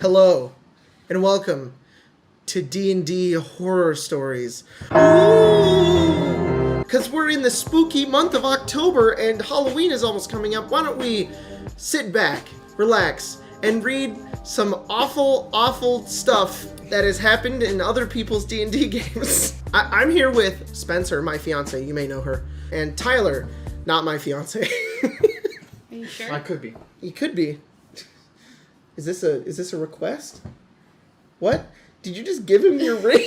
Hello, and welcome to D&D Horror Stories. Ooh! Because we're in the spooky month of October and Halloween is almost coming up, why don't we sit back, relax, and read some awful, awful stuff that has happened in other people's D&D games. I'm here with Spencer, my fiance, you may know her, and Tyler, not my fiance. Are you sure? I could be. You could be. Is this a request? What? Did you just give him your ring?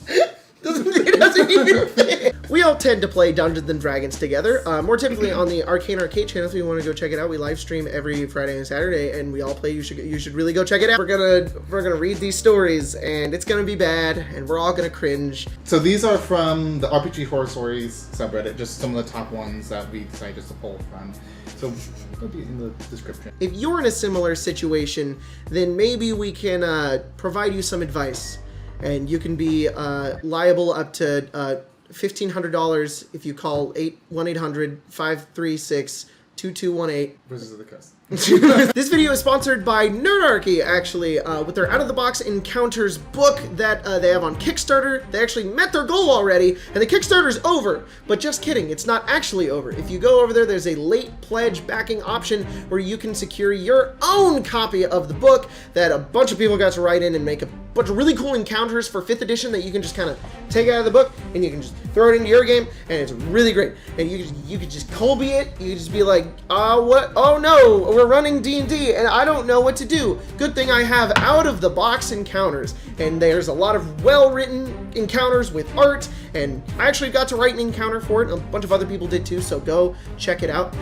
It doesn't even fit. We all tend to play Dungeons and Dragons together, more typically on the Arcane Arcade channel. If you want to go check it out, we live stream every Friday and Saturday, and we all play. You should really go check it out. We're gonna read these stories, and it's gonna be bad, and we're all gonna cringe. So these are from the RPG Horror Stories subreddit, just some of the top ones that we decided just to pull from. So it'll be in the description. If you're in a similar situation, then maybe we can provide you some advice, and you can be liable up to $1,500 if you call 1-800-536-2218. Versus the Cuss. This video is sponsored by Nerdarchy, actually, with their out-of-the-box encounters book that they have on Kickstarter. They actually met their goal already, and the Kickstarter's over. But just kidding, it's not actually over. If you go over there, there's a late pledge backing option where you can secure your own copy of the book that a bunch of people got to write in and make a bunch of really cool encounters for 5th edition that you can just kind of take out of the book and you can just throw it into your game, and it's really great. And you could just Colby it. You could just be like, what? Oh no, we're running D&D and I don't know what to do. Good thing I have out of the box encounters, and there's a lot of well-written encounters with art, and I actually got to write an encounter for it, and a bunch of other people did too, so go check it out.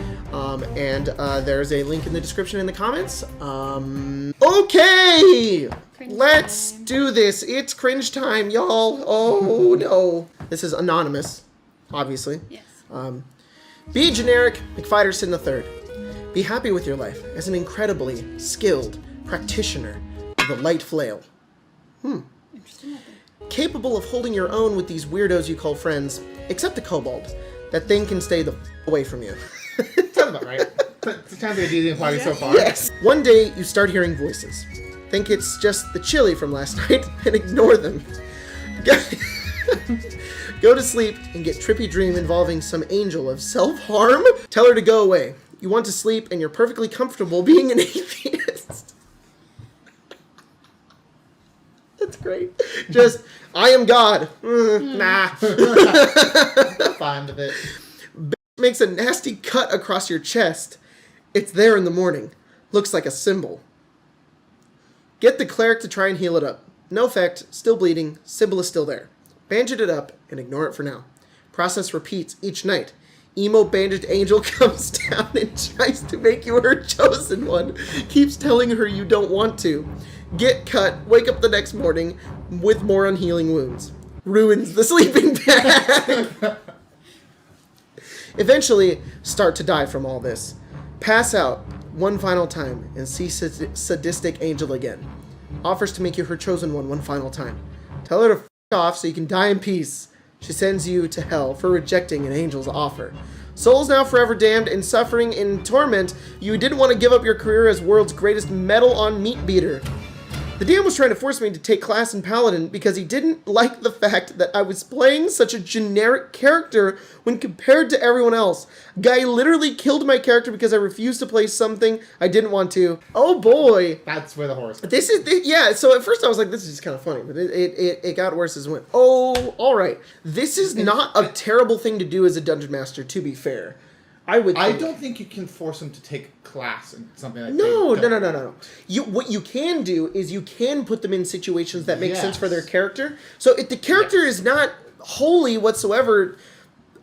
There's a link in the description in the comments. Okay, let's do this. It's cringe time, y'all. Oh no. This is anonymous, obviously. Yes. Be generic, McFiderson III. Be happy with your life as an incredibly skilled practitioner of the light flail. Interesting. Capable of holding your own with these weirdos you call friends, except the kobold. That thing can stay the away from you. Sounds about right. Sounds like a D&D party so far. Yes. One day you start hearing voices. Think it's just the chili from last night and ignore them. Go to sleep and get trippy dream involving some angel of self-harm. Tell her to go away. You want to sleep and you're perfectly comfortable being an atheist. That's great. Just, I am God. Nah. Fine with it. Makes a nasty cut across your chest. It's there in the morning. Looks like a symbol. Get the cleric to try and heal it up. No effect, still bleeding, symbol is still there. Bandage it up and ignore it for now. Process repeats each night. Emo bandaged angel comes down and tries to make you her chosen one. Keeps telling her you don't want to. Get cut, wake up the next morning with more unhealing wounds. Ruins the sleeping bag. Eventually, start to die from all this. Pass out one final time and see sadistic angel again. Offers to make you her chosen one final time. Tell her to f*** off so you can die in peace. She sends you to hell for rejecting an angel's offer. Souls now forever damned and suffering in torment. You didn't want to give up your career as world's greatest metal on meat beater. The DM was trying to force me to take class in Paladin because he didn't like the fact that I was playing such a generic character when compared to everyone else. Guy literally killed my character because I refused to play something I didn't want to. Oh boy. That's where the horror starts. This is, yeah, so at first I was like, this is just kind of funny, but it got worse as it went. Oh, alright. This is not a terrible thing to do as a dungeon master, to be fair. I don't think you can force them to take class in something like that. No. What you can do is you can put them in situations that make sense for their character. So if the character is not holy whatsoever,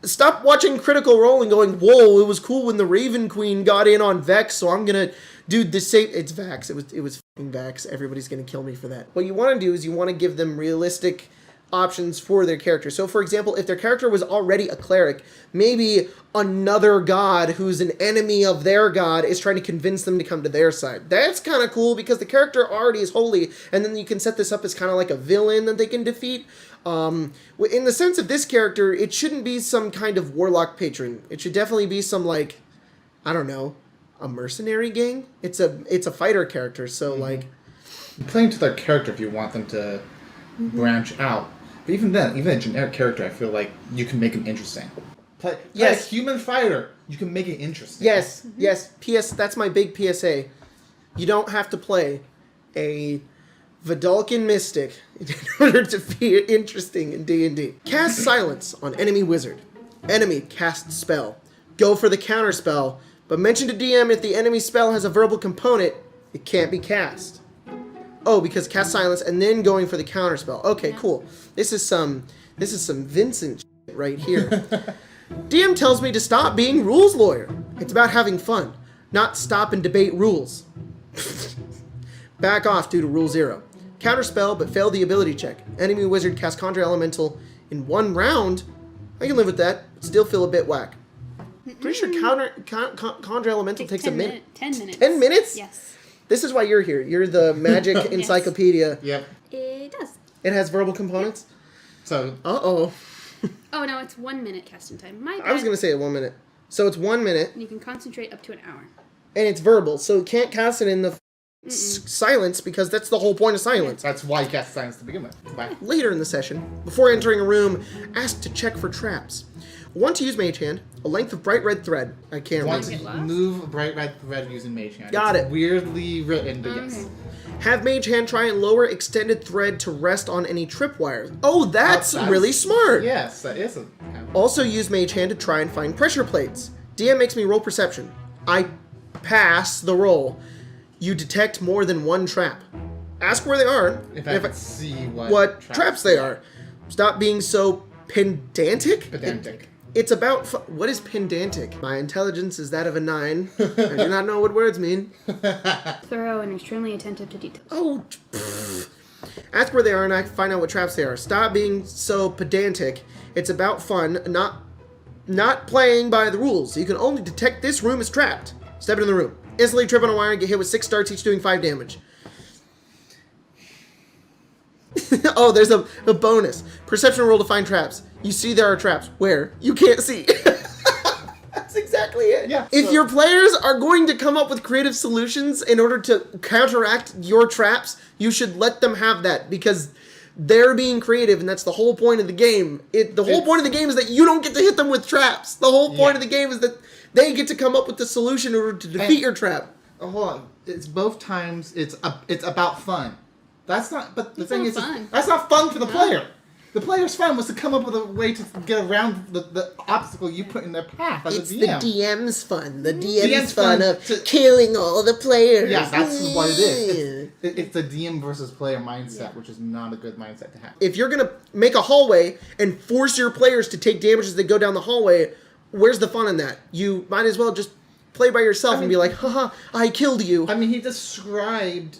stop watching Critical Role and going, whoa, it was cool when the Raven Queen got in on Vex, so I'm gonna do the same. It's Vax. It was fucking Vax. Everybody's gonna kill me for that. What you want to do is you want to give them realistic options for their character. So for example, if their character was already a cleric, maybe another god who's an enemy of their god is trying to convince them to come to their side. That's kind of cool because the character already is holy, and then you can set this up as kind of like a villain that they can defeat. In the sense of this character, it shouldn't be some kind of warlock patron. It should definitely be some, like, I don't know, a mercenary gang. It's a fighter character, so like Playing to their character if you want them to branch out. But even then, even a generic character, I feel like you can make them interesting. Play a human fighter. You can make it interesting. Yes, yes. That's my big PSA. You don't have to play a Vidalcan mystic in order to be interesting in D&D. Cast silence on enemy wizard. Enemy cast spell. Go for the counter spell, but mention to DM if the enemy spell has a verbal component, it can't be cast. Oh, because cast silence and then going for the counter spell. Okay, cool. This is some Vincent shit right here. DM tells me to stop being rules lawyer. It's about having fun, not stop and debate rules. Back off due to rule 0. Counter spell, but fail the ability check. Enemy wizard cast Conjure Elemental in 1 round. I can live with that. Still feel a bit whack. Pretty sure Conjure Elemental takes a minute. 10 minutes. 10 minutes? Yes. This is why you're here. You're the magic encyclopedia. Yep. It does. It has verbal components? So. Uh-oh. Oh, no, it's 1 minute casting time. My bad. I was going to say 1 minute. So it's 1 minute. And you can concentrate up to an hour. And it's verbal, so you can't cast it in the silence because that's the whole point of silence. That's why you cast silence to begin with. Bye. Later in the session, before entering a room, ask to check for traps. Want to use Mage Hand, a length of bright red thread. I can't Want read. to lost? move a bright red thread using Mage Hand. Got It's it. Weirdly written, but yes. Have Mage Hand try and lower extended thread to rest on any tripwires. Oh, that's really smart. Yes, that is. Also use Mage Hand to try and find pressure plates. DM makes me roll perception. I pass the roll. You detect more than 1 trap. Ask where they are. If I can see what traps they are. Stop being so pedantic. Pedantic. It's about... what is pedantic? My intelligence is that of a 9. I do not know what words mean. Thorough and extremely attentive to details. Oh, pfft. Ask where they are and I find out what traps they are. Stop being so pedantic. It's about fun, not playing by the rules. You can only detect this room is trapped. Step into the room. Instantly trip on a wire and get hit with 6 darts, each doing 5 damage. Oh, there's a bonus. Perception roll to find traps. You see there are traps. Where? You can't see. That's exactly it. Yeah, If your players are going to come up with creative solutions in order to counteract your traps, you should let them have that because they're being creative and that's the whole point of the game. The whole point of the game is that you don't get to hit them with traps. The whole point of the game is that they get to come up with the solution in order to defeat your trap. Oh, hold on. It's both times. It's about fun. That's not. But the thing is, that's not fun for the player. The player's fun was to come up with a way to get around the obstacle you put in their path as It's a DM. the DM's fun. The DM's fun fun of killing all the players. Yeah, that's what it is. It's a DM versus player mindset, which is not a good mindset to have. If you're going to make a hallway and force your players to take damage as they go down the hallway, where's the fun in that? You might as well just play by yourself and be like, haha, I killed you. I mean, he described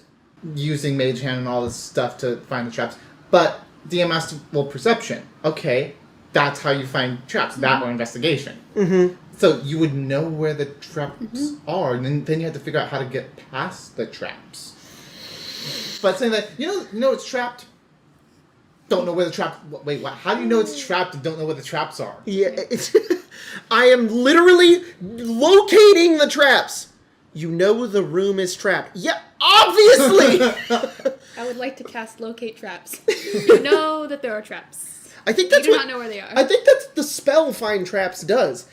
using Mage Hand and all this stuff to find the traps, but DM asked to roll perception. Okay, that's how you find traps. That or investigation. Mm-hmm. So you would know where the traps are, and then you have to figure out how to get past the traps. But saying that, you know it's trapped, don't know where the trap... Wait, what? How do you know it's trapped and don't know where the traps are? Yeah, I am literally locating the traps. You know the room is trapped. Yeah, obviously! I would like to cast locate traps. You know that there are traps. I think that's you do what... not know where they are. I think that's the spell Find Traps does.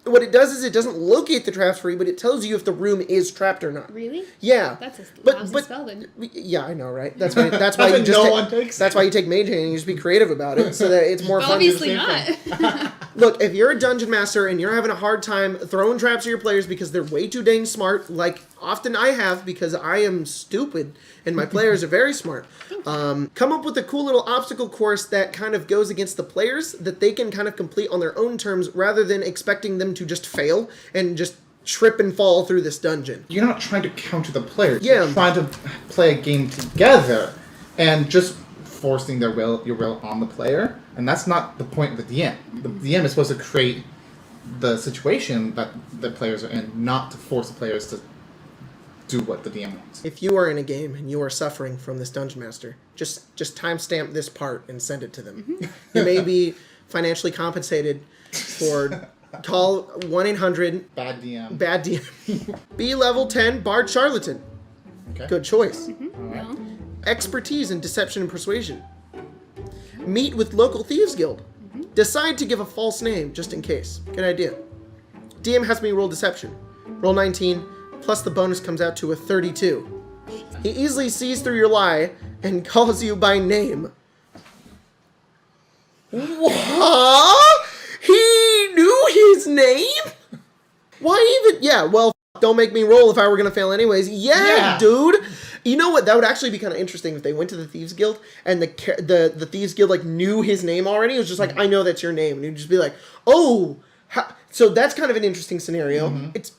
What it does is it doesn't locate the traps for you, but it tells you if the room is trapped or not. Really? Yeah. That's a lousy spell then. Yeah, I know, right? That's why you just that's why you take Mage Hand and you just be creative about it, so that it's more fun. Obviously not. Look, if you're a dungeon master and you're having a hard time throwing traps at your players because they're way too dang smart, like often I have because I am stupid and my players are very smart, come up with a cool little obstacle course that kind of goes against the players that they can kind of complete on their own terms rather than expecting them to just fail and just trip and fall through this dungeon. You're not trying to counter the players. Yeah. You're trying to play a game together and just forcing your will on the player. And that's not the point of the DM. The DM is supposed to create the situation that the players are in, not to force the players to do what the DM wants. If you are in a game and you are suffering from this dungeon master, just timestamp this part and send it to them. You may be financially compensated for Call 1-800 Bad DM. bad DM. Be level 10 bard charlatan. Okay. Good choice. Alright. No. Expertise in deception and persuasion. Meet with local thieves guild. Decide to give a false name just in case. Good idea. DM has me roll deception. Roll 19 plus the bonus comes out to a 32. He easily sees through your lie and calls you by name. What? He knew his name? Why even? Yeah, well, don't make me roll if I were going to fail anyways. Yeah, dude. You know what? That would actually be kind of interesting if they went to the Thieves Guild and the Thieves Guild like knew his name already. It was just like, I know that's your name. And you'd just be like, oh. So that's kind of an interesting scenario. Mm-hmm. It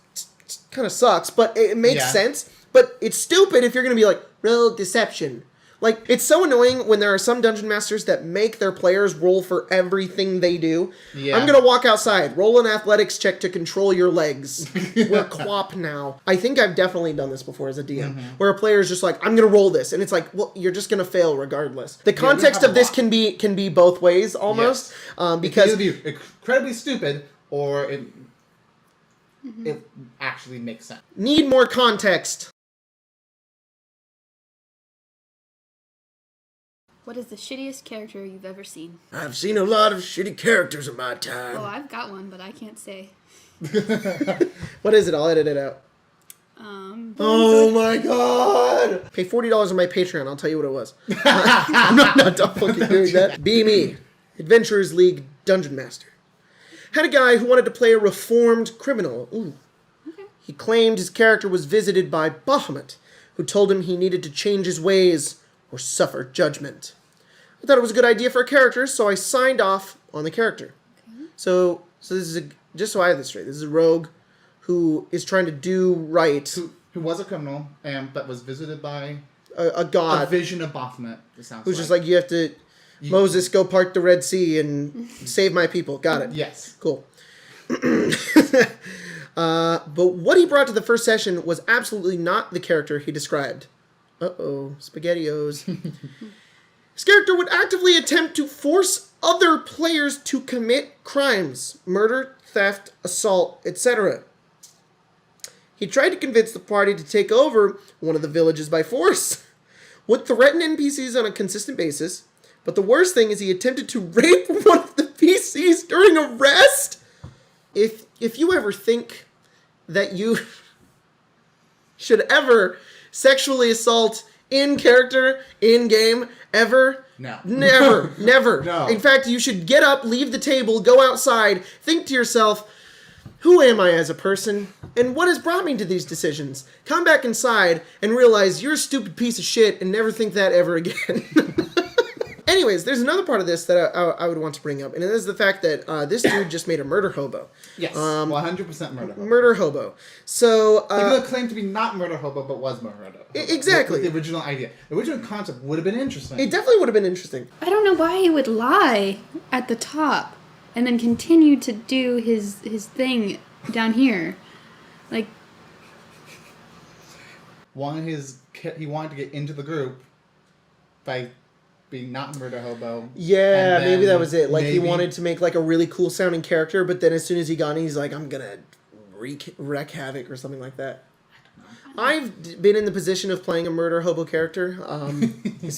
kind of sucks, but it makes sense. But it's stupid if you're going to be like, roll deception. Like, it's so annoying when there are some dungeon masters that make their players roll for everything they do. Yeah. I'm going to walk outside, roll an athletics check to control your legs. We're quap now. I think I've definitely done this before as a DM, where a player is just like, I'm going to roll this. And it's like, well, you're just going to fail regardless. The context of this can be both ways almost. Yes. Because it can either be incredibly stupid or it actually makes sense. need more context. What is the shittiest character you've ever seen? I've seen a lot of shitty characters in my time. Oh, I've got one, but I can't say. What is it? I'll edit it out. Oh my god! Pay $40 on my Patreon. I'll tell you what it was. I'm not fucking doing that. Be me, Adventurers League Dungeon Master. Had a guy who wanted to play a reformed criminal. Ooh. Okay. He claimed his character was visited by Bahamut, who told him he needed to change his ways or suffer judgment. I thought it was a good idea for a character, so I signed off on the character. Okay. So this is just so I have this straight. This is a rogue who is trying to do right. Who was a criminal, but was visited by A god. a vision of Baphomet. It sounds Who's just like, you have to, Moses, go part the Red Sea and save my people. Got it. Yes. Cool. But what he brought to the first session was absolutely not the character he described. Uh-oh. SpaghettiOs. His character would actively attempt to force other players to commit crimes. Murder, theft, assault, etc. He tried to convince the party to take over one of the villages by force. Would threaten NPCs on a consistent basis. But the worst thing is he attempted to rape one of the PCs during a rest. If you ever think that you should ever sexually assault in character, in game, ever. No. Never. Never. No. In fact, you should get up, leave the table, go outside, think to yourself, who am I as a person? And what has brought me to these decisions? Come back inside and realize you're a stupid piece of shit and never think that ever again. Anyways, there's another part of this that I would want to bring up, and it is the fact that this dude just made a murder hobo. Yes, 100% murder hobo. Murder hobo. So, People claim to be not murder hobo, but was murder hobo. Exactly. With the original idea. The original concept would have been interesting. It definitely would have been interesting. I don't know why he would lie at the top and then continue to do his thing down here. Like, he wanted to get into the group by being not murder hobo. Yeah, maybe that was it. Like, he maybe wanted to make, like, a really cool sounding character, but then as soon as he got in, he's like, I'm gonna wreak havoc or something like that. I've been in the position of playing a murder hobo character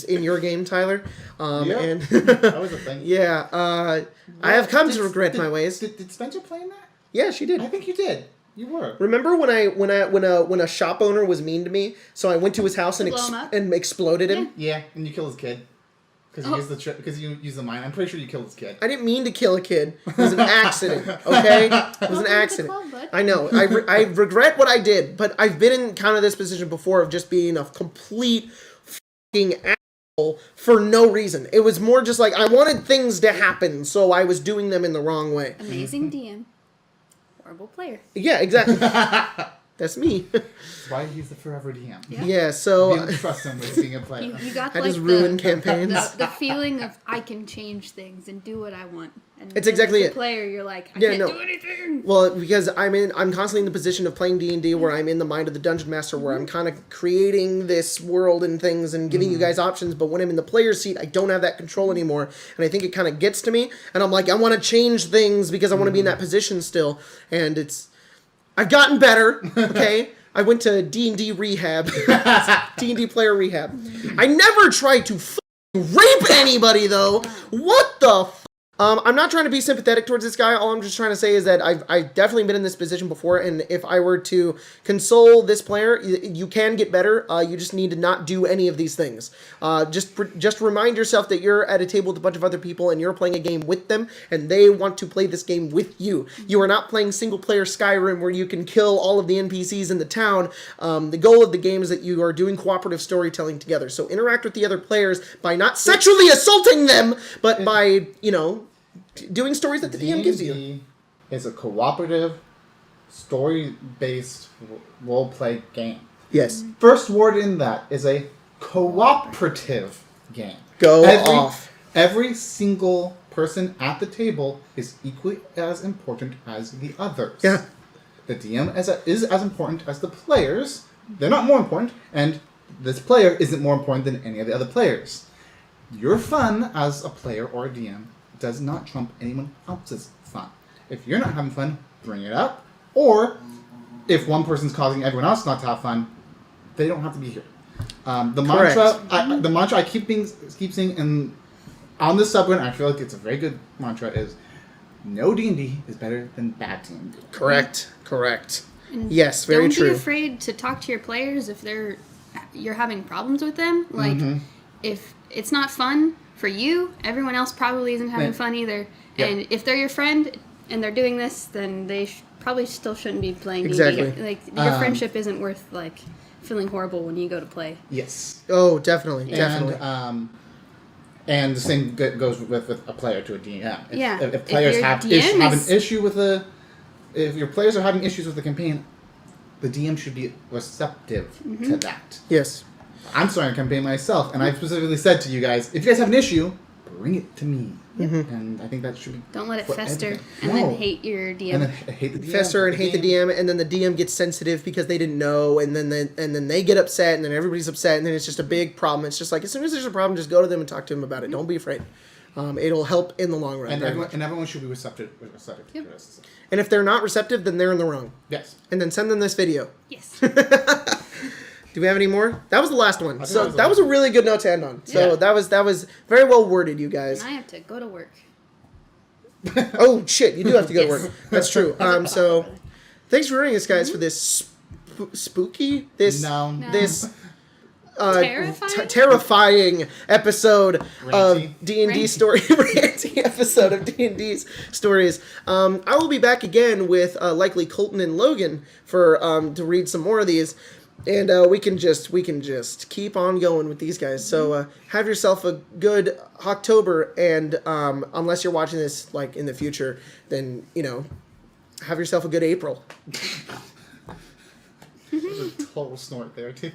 in your game, Tyler. And that was a thing. Yeah, I have come to regret my ways. Did Spencer play in that? Yeah, she did. I think you did. You were. Remember when a shop owner was mean to me, so I went to his house and exploded him? Yeah, and you killed his kid. Because you used the mine. I'm pretty sure you killed his kid. I didn't mean to kill a kid. It was an accident, okay? It was an accident. I know. I regret what I did, but I've been in kind of this position before of just being a complete fucking asshole for no reason. It was more just like I wanted things to happen, so I was doing them in the wrong way. amazing DM. Horrible player. Yeah, exactly. That's me. That's why he's the forever DM. Yeah, so... You don't trust him with being a player. You got I like just ruin campaigns. the feeling of I can change things and do what I want. And It's then exactly as a it. player, you're like, I Yeah, can't no. do anything. Well, because I'm constantly in the position of playing D&D where I'm in the mind of the dungeon master, where I'm kind of creating this world and things and giving you guys options, but when I'm in the player's seat, I don't have that control anymore, and I think it kind of gets to me, and I'm like, I want to change things because I want to be in that position still, and I've gotten better, okay? I went to D&D rehab, D&D player rehab. I never tried to rape anybody, though. What the I'm not trying to be sympathetic towards this guy. All I'm just trying to say is that I've definitely been in this position before, and if I were to console this player, you can get better. You just need to not do any of these things. Just remind yourself that you're at a table with a bunch of other people, and you're playing a game with them, and they want to play this game with you. You are not playing single-player Skyrim where you can kill all of the NPCs in the town. The goal of the game is that you are doing cooperative storytelling together. So interact with the other players by not sexually assaulting them, but by, doing stories that the DM gives you. D&D is a cooperative, story-based role-play game. Yes. First word in that is a cooperative game. Go off. Every single person at the table is equally as important as the others. Yeah. The DM is as important as the players. They're not more important, and this player isn't more important than any of the other players. Your fun as a player or a DM does not trump anyone else's fun. If you're not having fun, bring it up. Or, if one person's causing everyone else not to have fun, they don't have to be here. The mantra I keep saying, and on this subreddit, I feel like it's a very good mantra, is no D&D is better than bad D&D. Correct. And yes, very true. Don't be afraid to talk to your players if you're having problems with them. Like, if it's not fun for you, everyone else probably isn't having fun either. Yeah. And if they're your friend and they're doing this, then they probably still shouldn't be playing Exactly. D&D. Like, your friendship isn't worth, like, feeling horrible when you go to play. Yes. Oh, definitely. And the same goes with a player to a DM. If players have an issue with if your players are having issues with the campaign, the DM should be receptive to that. Yes. I'm starting a campaign myself, and I specifically said to you guys, if you guys have an issue, bring it to me. And I think that should be... Don't let it fester everything. then hate your DM. And then hate the DM. Fester and hate the DM, and then the DM gets sensitive because they didn't know, and then they get upset, and then everybody's upset, and then it's just a big problem. It's just like, as soon as there's a problem, just go to them and talk to them about it. Don't be afraid. It'll help in the long run. And everyone should be receptive to us. And if they're not receptive, then they're in the wrong. Yes. And then send them this video. Yes. Do we have any more? That was the last one. So that was a really good note to end on. So that was very well worded, you guys. And I have to go to work. Oh shit, you do have to go to work. That's true. So thanks for joining us, guys, for this spooky terrifying episode of D&D story, ranty episode of D&D's stories. I will be back again with likely Colton and Logan for to read some more of these. And we can just keep on going with these guys. So have yourself a good October, and unless you're watching this like in the future, then have yourself a good April. There's a total snort there too.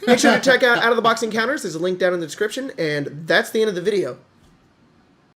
Make sure to check out Out of the Box Encounters. There's a link down in the description, and that's the end of the video.